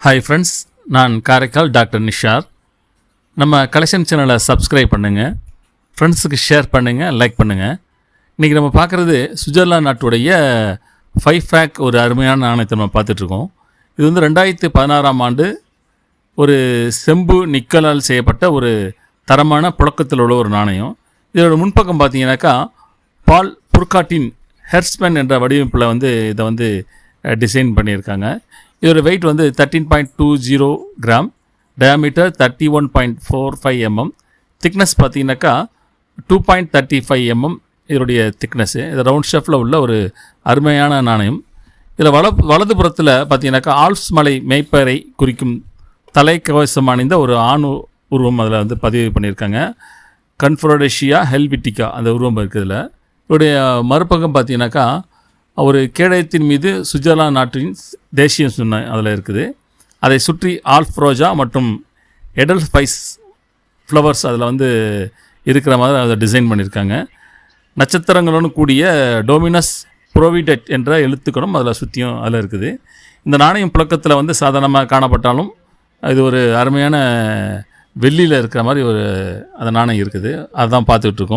Hi friends, நான் Karaikal doctor Nishar. நம்ம collection சேனலை சப்ஸ்கிரைப் பண்ணுங்கள், ஃப்ரெண்ட்ஸுக்கு ஷேர் பண்ணுங்கள், லைக் பண்ணுங்கள். இன்றைக்கி நம்ம பார்க்குறது சுவிட்சர்லாந்து நாட்டுடைய 5 ஃபேக் ஒரு அருமையான நாணயத்தை நம்ம பார்த்துட்ருக்கோம். இது வந்து 2016 ஆண்டு ஒரு செம்பு நிக்கலால் செய்யப்பட்ட ஒரு தரமான புழக்கத்தில் உள்ள ஒரு நாணயம். இதோட முன்பக்கம் பார்த்தீங்கன்னாக்கா பால் புர்காட்டின் ஹெர்ஸ்மேன் என்ற வடிவமைப்பில் வந்து இதை வந்து டிசைன் பண்ணியிருக்காங்க. இதோட வெயிட் வந்து 13.20 கிராம், டயாமீட்டர் 31.45 mm, திக்னஸ் பார்த்தீங்கன்னாக்கா 2.35 mm இதனுடைய திக்னஸ்ஸு. இது ரவுண்ட் ஷேப்பில் உள்ள ஒரு அருமையான நாணயம். இதில் வலதுபுறத்தில் பார்த்தீங்கன்னாக்கா ஆல்ப்ஸ் மலை மேய்ப்பரை குறிக்கும் தலைக்கவசம் அணிந்த ஒரு ஆண் உருவம் அதில் வந்து பதிவு பண்ணியிருக்காங்க. கன்ஃபெடரேஷியா ஹெல்விட்டிகா அந்த உருவம் இருக்குதுல. இதோடைய மறுபக்கம் பார்த்தீங்கன்னாக்கா ஒரு கேடயத்தின் மீது சுவிட்சர்லாந்து நாட்டின் தேசிய சின்னம் அதில் இருக்குது. அதை சுற்றி ஆல்ப் ரோஜா மற்றும் எடல்ஃபைஸ் ஃப்ளவர்ஸ் அதில் வந்து இருக்கிற மாதிரி அதை டிசைன் பண்ணியிருக்காங்க. நட்சத்திரங்களுடன் கூடிய டோமினஸ் ப்ரோவிடெட் என்ற எழுத்துக்களும் அதில் சுற்றியும் அதில் இருக்குது. இந்த நாணயம் புழக்கத்தில் வந்து சாதாரணமாக காணப்பட்டாலும் இது ஒரு அருமையான வெள்ளியில் இருக்கிற மாதிரி ஒரு அந்த நாணயம் இருக்குது. அதுதான் பார்த்துக்கிட்டு இருக்கோம்.